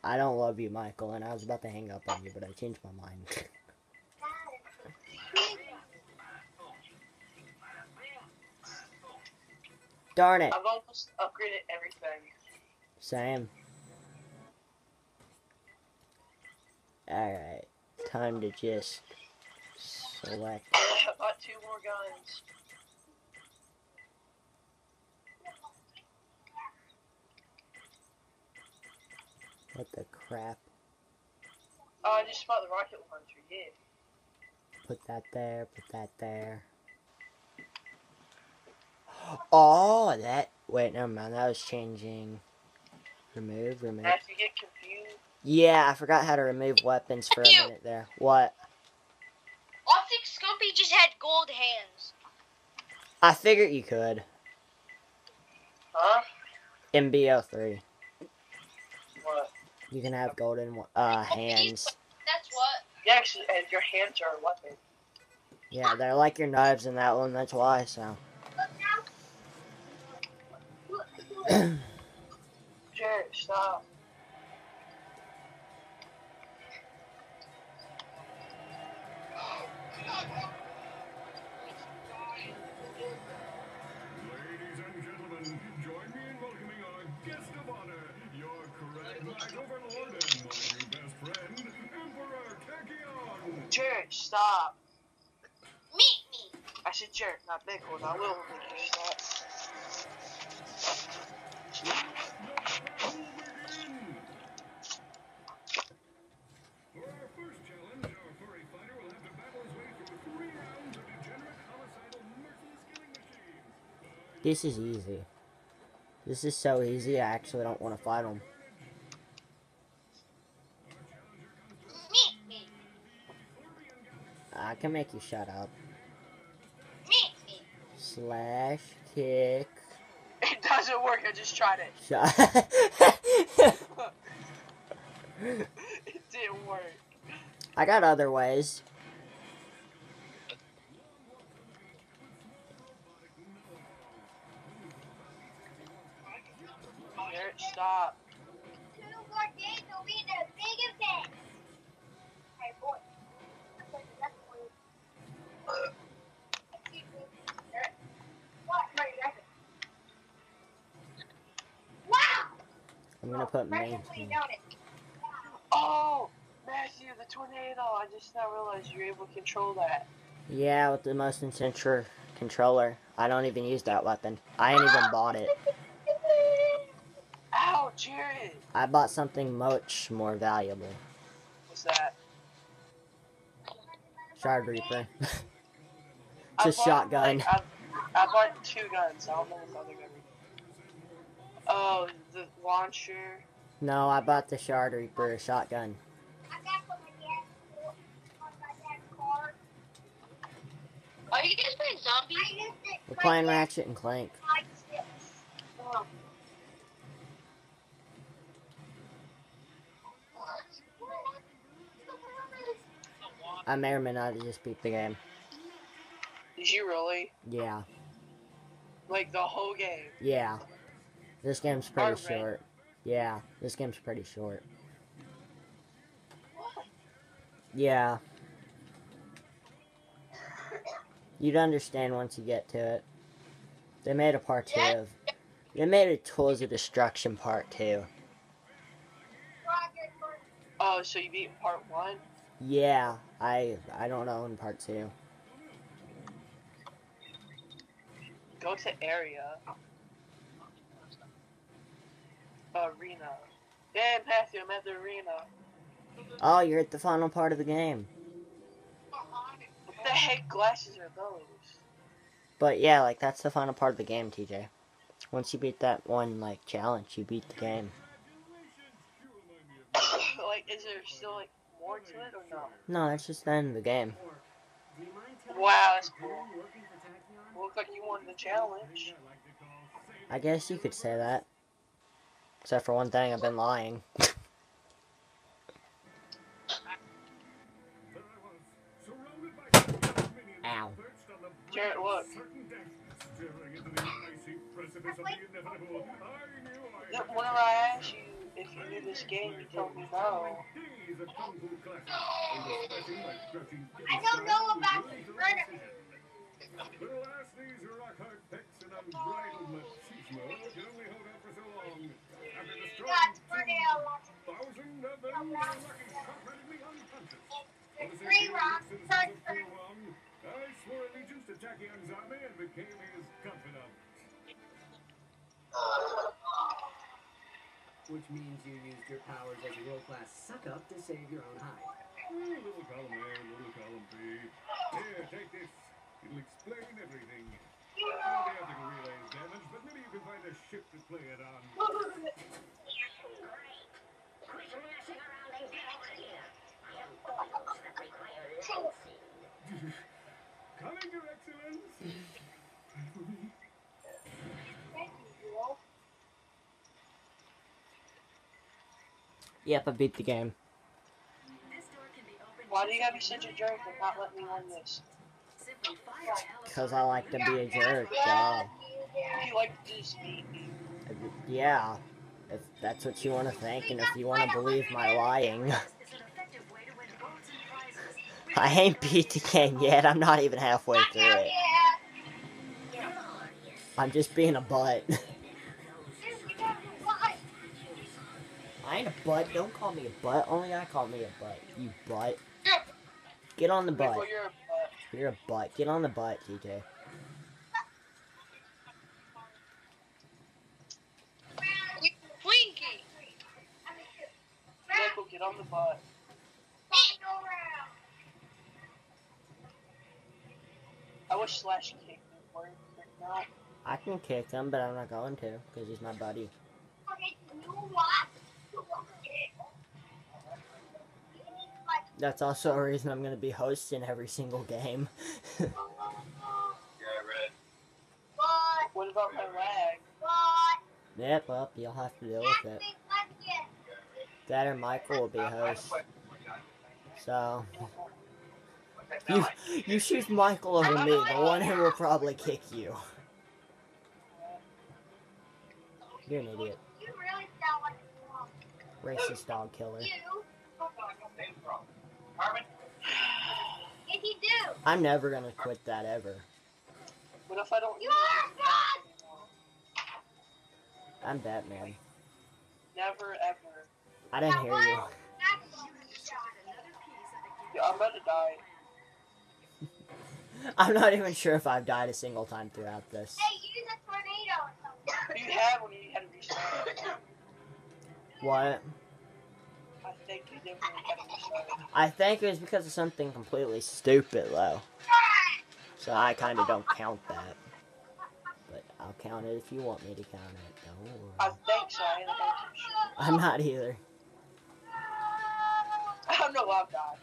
I don't love you, Michael, and I was about to hang up on you, but I changed my mind. Darn it. I've almost upgraded everything. Same. Alright. Time to just select. I bought 2 more guns. What the crap? Oh, I just bought the rocket launcher, yeah. Put that there, put that there. Oh, that. Wait, never mind. That was changing. Remove. As you get confused. Yeah, I forgot how to remove weapons for a minute there. What? I think Scumpy just had gold hands. I figured you could. Huh? In BO3. What? You can have golden hands. That's what. Yeah, actually, and your hands are a weapon. Yeah, they're like your knives in that one, that's why, so. Jared, stop. Ladies and gentlemen, join me in welcoming our guest of honor, your correct knight overlord and my new best friend, Emperor Tekion. Jared, stop. Meet me. I said Jared, not Big One. I will make you stop. The battle will begin. For our first challenge, our furry fighter will have to battle his way through 3 rounds of degenerate, homicidal, merciless killing machines. This is easy. This is so easy, I actually don't want to fight them. Meet me. I can make you shut up. Meet me. Slash kick. It doesn't work. I just tried it. Shut. It didn't work. I got other ways. Jared, stop. 2 more days will be the big event. Hey, boy. Wow! I'm gonna put main. Oh, Matthew, the tornado. I just now realized you're able to control that. Yeah, with the motion sensor controller. I don't even use that weapon. I ain't even bought it. Ow, Jared. I bought something much more valuable. What's that? Shard Reaper. I It's a bought, shotgun. Like, I bought 2 guns. I don't know what other gun. Oh, the launcher. No, I bought the Shard Reaper shotgun. Are you guys playing zombies? We're playing Ratchet and Clank. I may or may not have just beat the game. Did you really? Yeah. Like the whole game? Yeah. This game's pretty Alright. short. Yeah, this game's pretty short. Yeah. You'd understand once you get to it. They made a part 2 of... They made a Tools of Destruction part 2. Oh, so you beat part 1? Yeah, I don't know in part 2. Go to area. Arena. Damn, Matthew, I'm at the arena. Oh, you're at the final part of the game. What the heck glasses are those? But yeah, like, that's the final part of the game, TJ. Once you beat that one, like, challenge, you beat the game. Like, is there still, like, more to it or no? No, that's just the end of the game. Wow, that's cool. Look like you won the challenge. I guess you could say that. Except for one thing, I've been lying. Ow. Jared, look. staring into the icy precipice of the inevitable. I knew I had Whenever I asked you if you knew this game, you told me no. days of kung fu classes, oversmashing my crouching I don't know about the murder. But alas, these rock-hard pecs and unbridled machismo can only hold out for so long. After destroying God's murder. 2,000 of them, their lucky shot rendered me unconscious. For the Free safety of rock, the citizens sun of Purwong, I swore allegiance to Takian's army and became his confidant. Which means you used your powers as a world-class suck-up to save your own hide. Little column A, little column B. Here, take this. It'll explain everything. All the optical relay is damaged, but maybe you can find a ship to play it on. Quit messing around and get over here. I have orders that require lensing. Coming, Your Excellence. Pray for me. Yep, I beat the game. Why do you gotta be such a jerk and not let me win this? Because I like to be a jerk, yeah. You like to just beat me. Yeah. If that's what you want to think, and if you want to believe my lying. I ain't beat the game yet, I'm not even halfway through it. I'm just being a butt. I ain't a butt, don't call me a butt, only I call me a butt, you butt. Get on the butt. Well, you're a butt. You're a butt, get on the butt, TJ. Winky! Michael, get on the butt. I wish Slash kicked me for it, but no. I can kick him, but I'm not going to, because he's my buddy. That's also a reason I'm going to be hosting every single game. What about my lag? Yep, well, you'll have to deal with it. That or Michael will be host. So, you choose Michael over me, the one who will probably kick you. You're an idiot. Racist dog killer. I'm never gonna quit that ever. What if I don't? I'm Batman. Never ever. I didn't hear you. Yeah, I'm about to die. I'm not even sure if I've died a single time throughout this. Hey, use a tornado or something. You have when you had to restart. What? I think you did when you had to restart. I think it was because of something completely stupid, though. So I kind of don't count that. But I'll count it if you want me to count it. Don't I worry. think so. I think you should. I'm not either. I don't know why I'm dying.